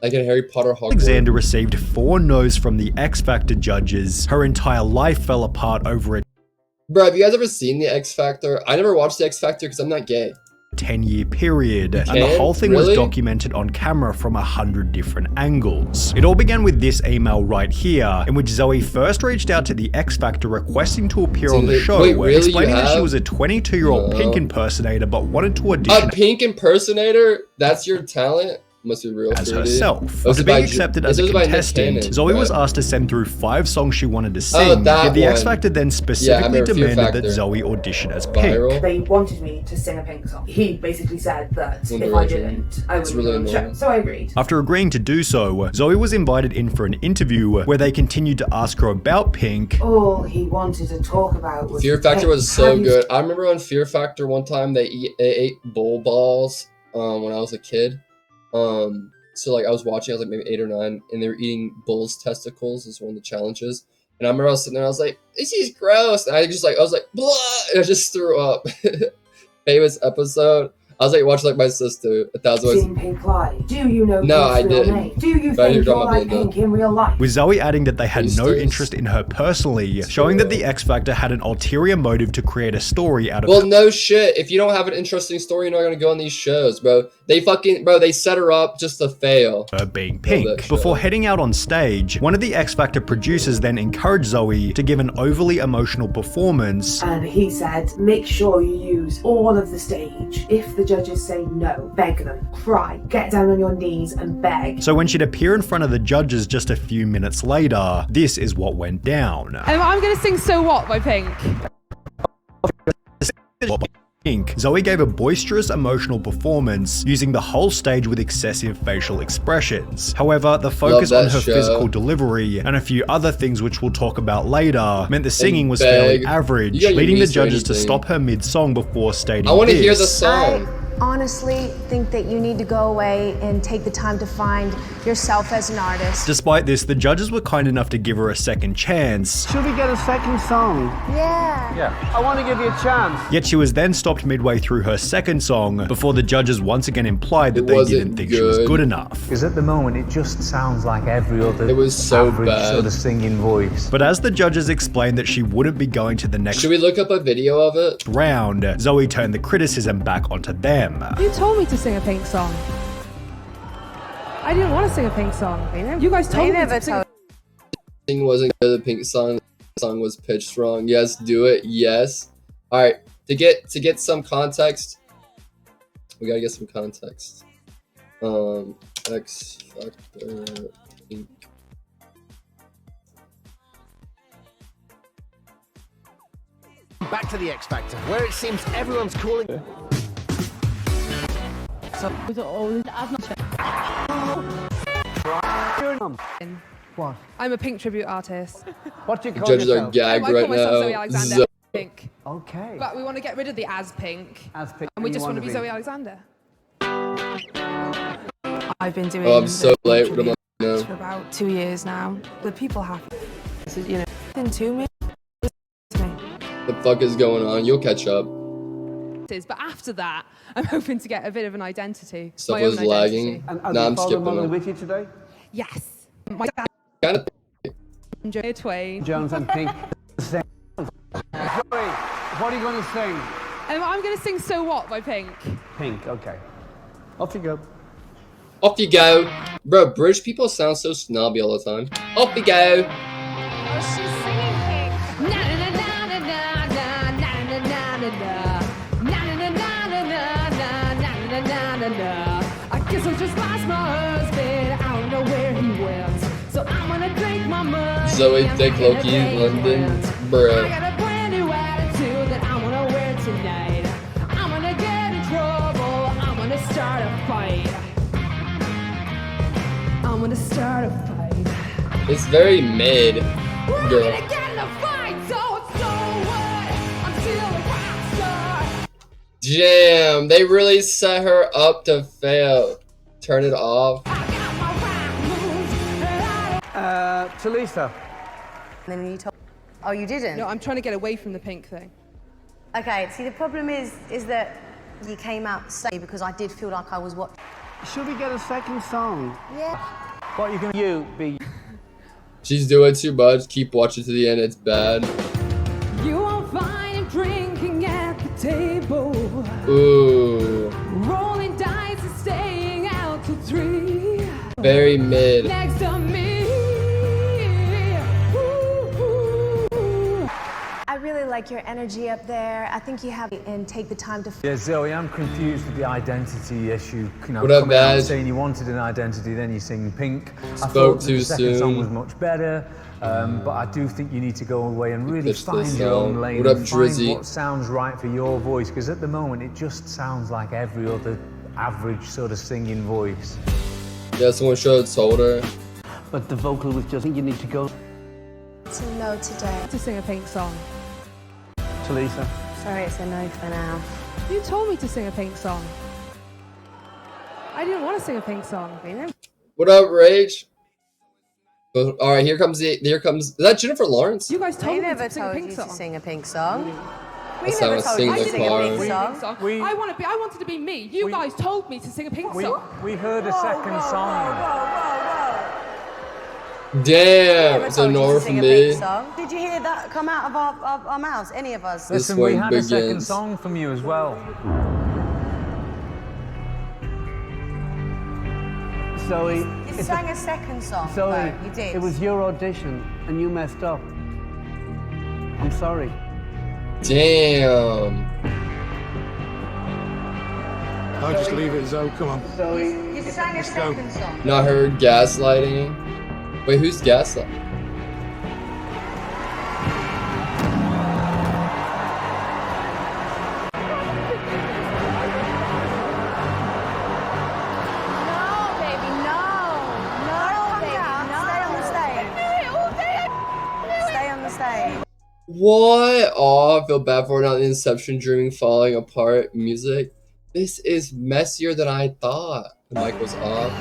Like in Harry Potter Hogwarts. Alexander received 4 no's from the X Factor judges. Her entire life fell apart over a Bro, have you guys ever seen the X Factor? I never watched the X Factor because I'm not gay. 10-year period, and the whole thing was documented on camera from 100 different angles. It all began with this email right here, in which Zoe first reached out to the X Factor requesting to appear on the show, explaining that she was a 22-year-old Pink impersonator but wanted to audition. A Pink impersonator? That's your talent? Must be real as herself. After being accepted as a contestant, Zoe was asked to send through 5 songs she wanted to sing, yet the X Factor then specifically demanded that Zoe audition as Pink. They wanted me to sing a Pink song. He basically said that if I didn't, I wouldn't go on the show. So I agreed. After agreeing to do so, Zoe was invited in for an interview where they continued to ask her about Pink. All he wanted to talk about was Fear Factor was so good. I remember on Fear Factor one time they ate bull balls when I was a kid. So like I was watching, I was like maybe 8 or 9, and they were eating bull's testicles as one of the challenges. And I remember I was sitting there, I was like, this is gross. And I was like, blah, and I just threw up. Famous episode. I was like watching like my sister. Seen Pink live. Do you know No, I Pink's real didn't. name? Do you think you're like Pink in real life? With Zoe adding that they had no interest in her personally, showing that the X Factor had an ulterior motive to create a story out of Well, no shit. If you don't have an interesting story, you're not gonna go on these shows, bro. They set her up just to fail. Her being Pink. Before heading out on stage, one of the X Factor producers then encouraged Zoe to give an overly emotional performance. And he said, make sure you use all of the stage. If the judges say no, beg them, cry, get down on your knees and beg. So when she'd appear in front of the judges just a few minutes later, this is what went down. I'm gonna sing So What by Pink. Zoe gave a boisterous emotional performance, using the whole stage with excessive facial expressions. However, the focus on her physical delivery and a few other things which we'll talk about later meant the singing was fairly average, leading the judges to stop her mid-song before stating I want to hear the song. Honestly think that you need to go away and take the time to find yourself as an artist. Despite this, the judges were kind enough to give her a second chance. Should we get a second song? Yeah. I want to give you a chance. Yet she was then stopped midway through her second song before the judges once again implied that they didn't think she was good enough. Because at the moment it just sounds like every other It was so average bad. sort of singing voice. But as the judges explained that she wouldn't be going to the next Should we look up a video of it? round, Zoe turned the criticism back onto them. You told me to sing a Pink song. I didn't want to sing a Pink song. You guys told me to sing. Thing wasn't good. The Pink song was pitched wrong. Yes, do it. Yes. All right. To get some context, we gotta get some context. X Factor Pink. Back to the X Factor, where it seems everyone's calling. What? I'm a Pink tribute artist. What do you call Judges yourself? are gagged I right call myself Zoe now. Alexander Pink. Okay. But we want to get rid of the as Pink. As Pink. And we just want to be Zoe Alexander. I've been doing Oh, I'm so late. What am I for now? about 2 years now. The people have, you know, nothing to me. The fuck is going on? You'll catch up. But after that, I'm hoping to get a bit of an identity. Stuff my own was lagging. identity. Nah, I'm skipping Molly them. with you today? Yes. My dad, Kind of. Joe Twain. Jones and Pink. Zoe, what are you going to sing? I'm going to sing So What by Pink. Pink, okay. Off you go. Off you go. Bro, British people sound so snobby all the time. Off you go. I guess I'll just lost my husband. I don't know where he went. So I'm gonna drink my money. Zoe, Dick, Loki, London, bruh. I got a brand new attitude that I'm gonna wear tonight. I'm gonna get in trouble. I'm gonna start a fight. I'm gonna start a fight. It's very mid, We're girl. gonna get in a fight, so what? I'm still a rock star. Damn, they really set her up to fail. Turn it off. I got my rock moves. Talisa. And then you told, oh, you didn't? No, I'm trying to get away from the Pink thing. Okay, see, the problem is that you came out saying because I did feel like I was watching. Should we get a second song? Yeah. What are you gonna be? She's doing too much. Keep watching to the end. It's bad. You won't find him drinking at the table. Ooh. Rolling dice and staying out till 3. Very mid. Next to me. I really like your energy up there. I think you have and take the time to. Yeah, Zoe, I'm confused with the identity issue. You know, What up, coming out Badge? saying you wanted an identity, then you sing Pink. I Spoke thought too the second song soon. was much better, but I do think you need to go away and really Pitch find this your own song. lane. What up, and find Drizzy? what sounds right for your voice, because at the moment it just sounds like every other average sort of singing voice. Yeah, someone should have told her. But the vocal was just, I think you need to go. It's a no today. To sing a Pink song. Talisa. Sorry, it's a no for now. You told me to sing a Pink song. I didn't want to sing a Pink song. What up, Rage? All right, here comes. Is that Jennifer Lawrence? You guys told I me never to sing a told Pink you song. to sing a Pink song. We That's how never I told sing you the to sing a car. Pink song. I wanted to be me. You guys told me to sing a Pink song. We heard a second song. Damn, Never it's told a you no to for sing a me. Pink song. Did you hear that come out of our mouths? Any of us? This Listen, we one had a second begins. song from you as well. Zoe. You sang a second song. Zoe, though. You did. it was your audition and you messed up. I'm sorry. Damn. I'll just leave it, Zoe. Come on. Zoe. You sang a second song. Not her gaslighting. Wait, who's gaslighting? No, baby, no. No, baby, no. Stay on the stage. Stay on the stage. What? Oh, I feel bad for her. Not the Inception dreaming falling apart music. This is messier than I thought. The mic was off.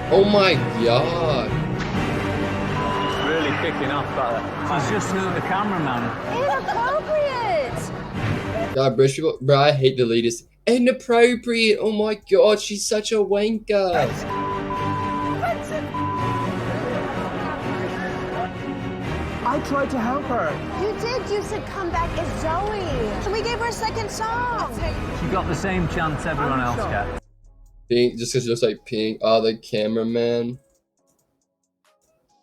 Oh my god. It's really kicking off, but she's just the cameraman. Inappropriate. God, British people, bro, I hate the latest. Inappropriate. Oh my god, she's such a wanker. I tried to help her. You did. You said come back as Zoe. So we gave her a second song. She got the same chance everyone else got. Pink, just because she looks like Pink. Oh, the cameraman.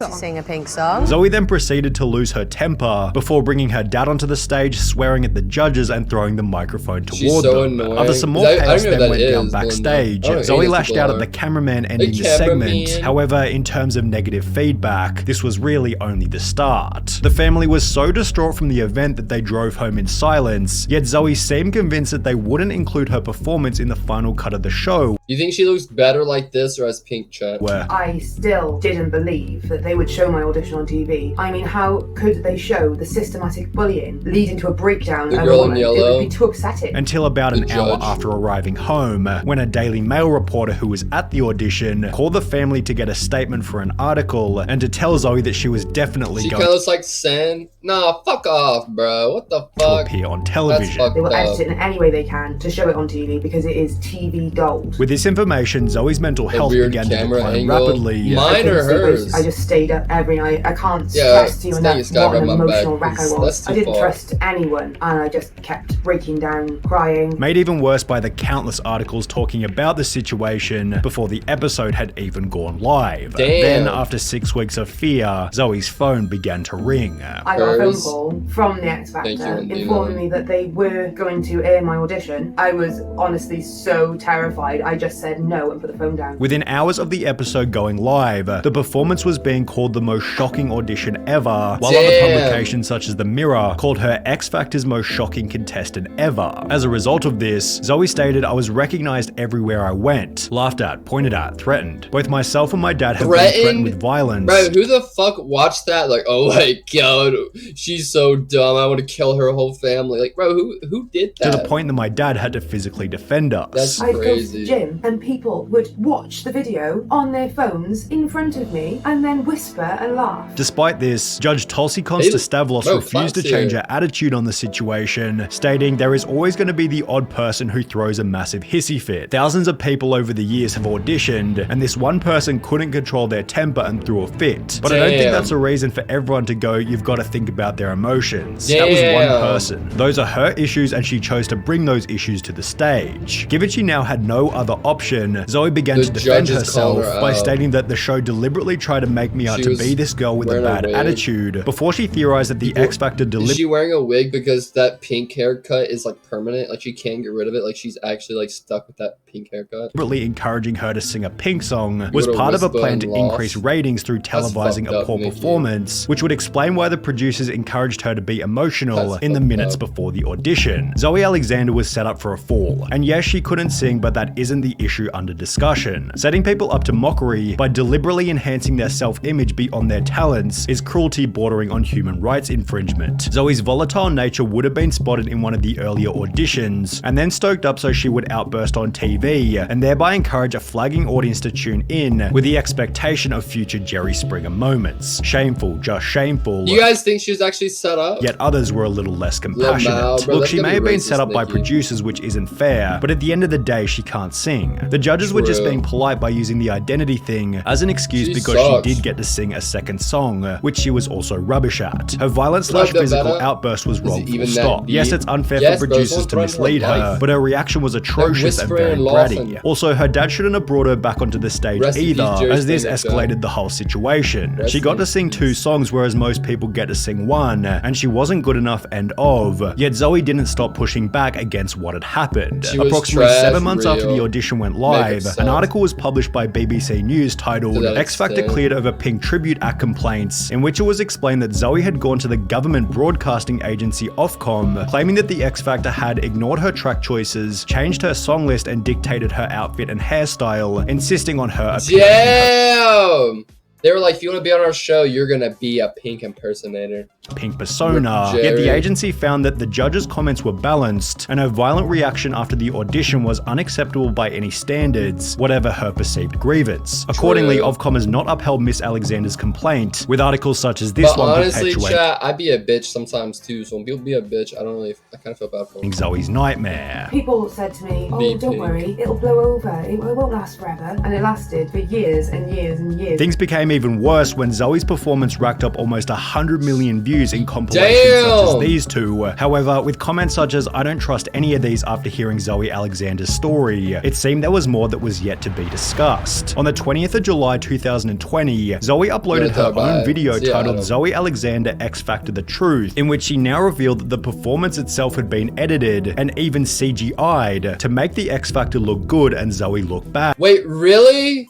To sing a Pink song. Zoe then proceeded to lose her temper before bringing her dad onto the stage, swearing at the judges and throwing the microphone toward She's so them. annoying. After some more I don't chaos know what then that went down is, backstage, Belinda. Zoe Oh, lashed out at the Instagram. cameraman ending the segment. However, in terms of negative feedback, this was really only the start. The family was so distraught from the event that they drove home in silence, yet Zoe seemed convinced that they wouldn't include her performance in the final cut of the show. Do you think she looks better like this or as Pink, Chet? Where I still didn't believe that they would show my audition on TV. I mean, how could they show the systematic bullying leading to a breakdown The of a girl in woman? It yellow. would be too upsetting. until about an The hour judge. after arriving home, when a Daily Mail reporter who was at the audition called the family to get a statement for an article and to tell Zoe that she was definitely She going kind of looks like Sen. Nah, fuck off, bro. What the to fuck? appear on That's television. fucked They will up. edit it in any way they can to show it on TV because it is TV gold. With this information, Zoe's mental The health weird began to camera decline angle. rapidly. Mine or couldn't sleep. hers? I just stayed up every night. I can't Yeah, stress to you stay enough your sky what an by my back, emotional wreck I 'cause was. that's I too didn't far. trust anyone, and I just kept breaking down, crying. Made even worse by the countless articles talking about the situation before the episode had even gone live. Damn. Then, after 6 weeks of fear, Zoe's phone began to ring. I got a phone Hers. call from the X Thank you, Factor Indina. informing me that they were going to air my audition. I was honestly so terrified. I just said no and put the phone down. Within hours of the episode going live, the performance was being called the most shocking audition ever, while other Damn. publications such as The Mirror called her X Factor's most shocking contestant ever. As a result of this, Zoe stated, "I was recognized everywhere I went, laughed at, pointed at, threatened. Both myself and my dad have been threatened with violence." Bro, who the fuck watched that? Like, oh my god, She's so dumb. I want to kill her whole family. Like, bro, who did that? To the point that my dad had to physically defend us. That's I'd go to crazy. the gym and people would watch the video on their phones in front of me and then whisper and laugh. Despite this, Judge Tulsi Konstastavlos refused to change her attitude on the situation, stating there is always going to be the odd person who throws a massive hissy fit. Thousands of people over the years have auditioned, and this one person couldn't control their temper and threw a fit. But I don't think that's a reason for everyone to go, you've got to think about their emotions. That was one person. Those are her issues, and she chose to bring those issues to the stage. Given she now had no other option, Zoe began to defend herself by stating that the show deliberately tried to make me out to be this girl with a bad attitude, before she theorized that the X Factor Is she wearing a wig because that pink haircut is like permanent? Like she can't get rid of it? Like she's actually like stuck with that pink haircut? Deliberately encouraging her to sing a Pink song was part of a plan to increase ratings through televising a poor performance, which would explain why the producers encouraged her to be emotional in the minutes before the audition. Zoe Alexander was set up for a fall, and yes, she couldn't sing, but that isn't the issue under discussion. Setting people up to mockery by deliberately enhancing their self-image beyond their talents is cruelty bordering on human rights infringement. Zoe's volatile nature would have been spotted in one of the earlier auditions, and then stoked up so she would outburst on TV, and thereby encourage a flagging audience to tune in with the expectation of future Jerry Springer moments. Shameful, just shameful. You guys think she was actually set up? Yet others were a little less compassionate. Look, she may have been set up by producers, which isn't fair, but at the end of the day, she can't sing. The judges were just being polite by using the identity thing as an excuse because she did get to sing a second song, which she was also rubbish at. Her violent/physical outburst was wrong, full stop. Yes, it's unfair for producers to mislead her, but her reaction was atrocious and very bratty. Also, her dad shouldn't have brought her back onto the stage either, as this escalated the whole situation. She got to sing 2 songs, whereas most people get to sing 1, and she wasn't good enough end of. Yet Zoe didn't stop pushing back against what had happened. Approximately 7 months after the audition went live, an article was published by BBC News titled X Factor Cleared Over Pink Tribute Act Complaints, in which it was explained that Zoe had gone to the government broadcasting agency Ofcom, claiming that the X Factor had ignored her track choices, changed her song list, and dictated her outfit and hairstyle, insisting on her appearance. Damn! They were like, if you want to be on our show, you're going to be a Pink impersonator. Pink persona. Yet the agency found that the judges' comments were balanced, and her violent reaction after the audition was unacceptable by any standards, whatever her perceived grievance. Accordingly, Ofcom has not upheld Miss Alexander's complaint, with articles such as this one honestly, chat, I'd be a bitch sometimes too, so when people be a bitch, I kind of feel bad for them. Zoe's nightmare. People said to me, oh, don't worry, it'll blow over, it won't last forever. And it lasted for years and years and years. Things became even worse when Zoe's performance racked up almost 100 million views in compilations such as these two. However, with comments such as, I don't trust any of these after hearing Zoe Alexander's story, it seemed there was more that was yet to be discussed. On the 20th of July 2020, Zoe uploaded her own video titled Zoe Alexander X Factor The Truth, in which she now revealed that the performance itself had been edited and even CGI'd to make the X Factor look good and Zoe look bad. Wait, really?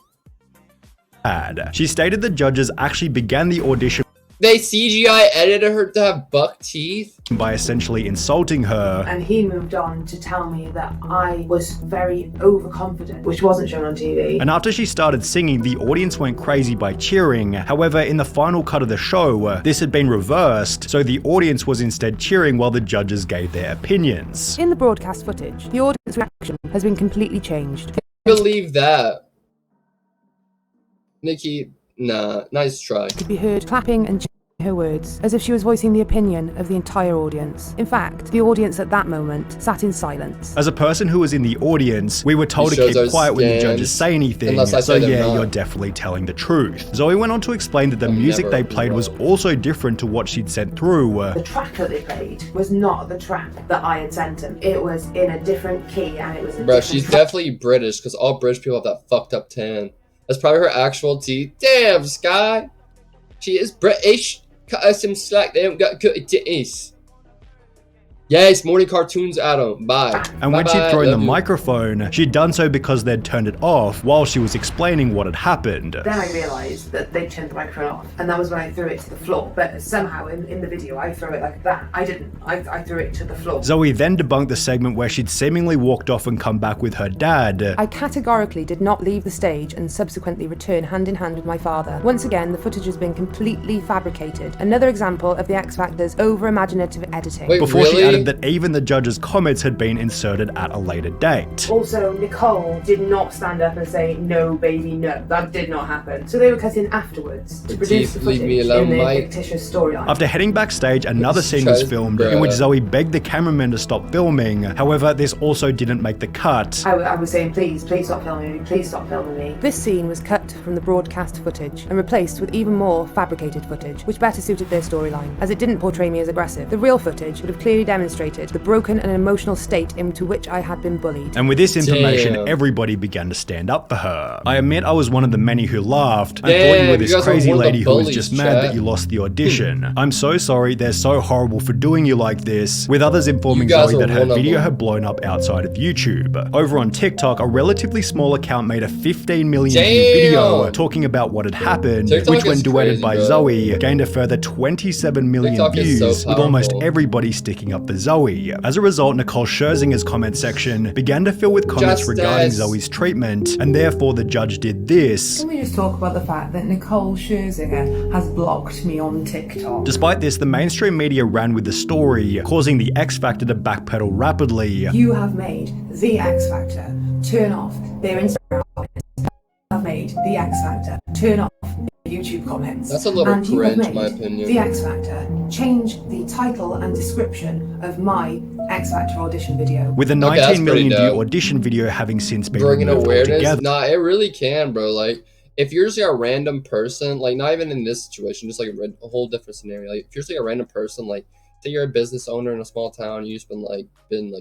She stated the judges actually began the audition. They CGI edited her to have buck teeth? By essentially insulting her. And he moved on to tell me that I was very overconfident, which wasn't shown on TV. And after she started singing, the audience went crazy by cheering. However, in the final cut of the show, this had been reversed, so the audience was instead cheering while the judges gave their opinions. In the broadcast footage, the audience reaction has been completely changed. I believe that. Nikki, nah, nice try. Could be heard clapping and chanting her words, as if she was voicing the opinion of the entire audience. In fact, the audience at that moment sat in silence. As a person who was in the audience, we were told to keep quiet when the judges say anything, so yeah, you're definitely telling the truth. Zoe went on to explain that the music they played was also different to what she'd sent through. The track that they played was not the track that I had sent them. It was in a different key, and it was a different she's definitely British, because all British people have that fucked up tan. That's probably her actual teeth. Damn, Sky. She is British. Cut her some slack. They don't got good teeth. Yes, morning cartoons, Adam. Bye. And when she'd thrown the microphone, she'd done so because they'd turned it off while she was explaining what had happened. Then I realised that they'd turned the microphone off, and that was when I threw it to the floor. But somehow in the video, I threw it like that. I didn't. I threw it to the floor. Zoe then debunked the segment where she'd seemingly walked off and come back with her dad. I categorically did not leave the stage and subsequently return hand in hand with my father. Once again, the footage has been completely fabricated. Another example of the X Factor's over-imaginative editing. Wait, Before really? she added that even the judge's comments had been inserted at a later date. Also, Nicole did not stand up and say, "No, baby, no." That did not happen. So they were cut in afterwards to produce the footage in the fictitious storyline. After heading backstage, another scene was filmed in which Zoe begged the cameraman to stop filming. However, this also didn't make the cut. I was saying, please stop filming me, please stop filming me. This scene was cut from the broadcast footage and replaced with even more fabricated footage, which better suited their storyline, as it didn't portray me as aggressive. The real footage would have clearly demonstrated the broken and emotional state into which I had been bullied. And with this information, everybody began to stand up for her. I admit I was one of the many who laughed and thought you were this crazy lady who was just mad that you lost the audition. I'm so sorry, they're so horrible for doing you like this, with others informing Zoe that her video had blown up outside of YouTube. Over on TikTok, a relatively small account made a 15 million view video talking about what had happened, which when duetted by Zoe, gained a further 27 million views, with almost everybody sticking up for Zoe. As a result, Nicole Scherzinger's comment section began to fill with comments regarding Zoe's treatment, and therefore the judge did this. Can we just talk about the fact that Nicole Scherzinger has blocked me on TikTok? Despite this, the mainstream media ran with the story, causing the X Factor to backpedal rapidly. You have made the X Factor turn off their Instagram comments. You have made the X Factor turn off YouTube comments. That's a little cringe, in my opinion. The X Factor change the title and description of my X Factor audition video. With a 19 million view audition video having since been bringing removed awareness. altogether. Nah, it really can, bro. Like, if you're just like a random person, like not even in this situation, just like a whole different scenario. Like, if you're just like a random person, like say you're a business owner in a small town, you've just been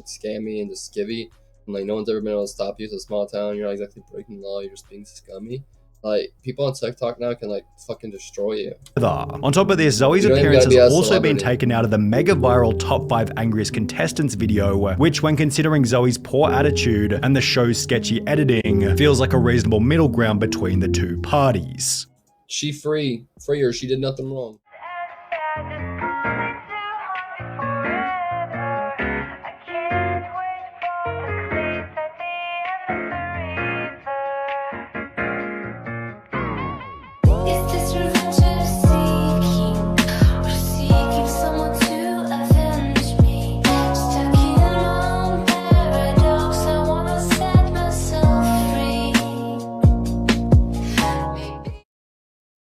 scammy and just skivvy, and like no one's ever been able to stop you. It's a small town, you're not exactly breaking the law, you're just being scummy. Like, people on TikTok now can like fucking destroy you. On top of this, Zoe's appearance has also been taken out of the mega viral top 5 angriest contestants video, which when considering Zoe's poor attitude and the show's sketchy editing, feels like a reasonable middle ground between the two parties. She free her, she did nothing wrong.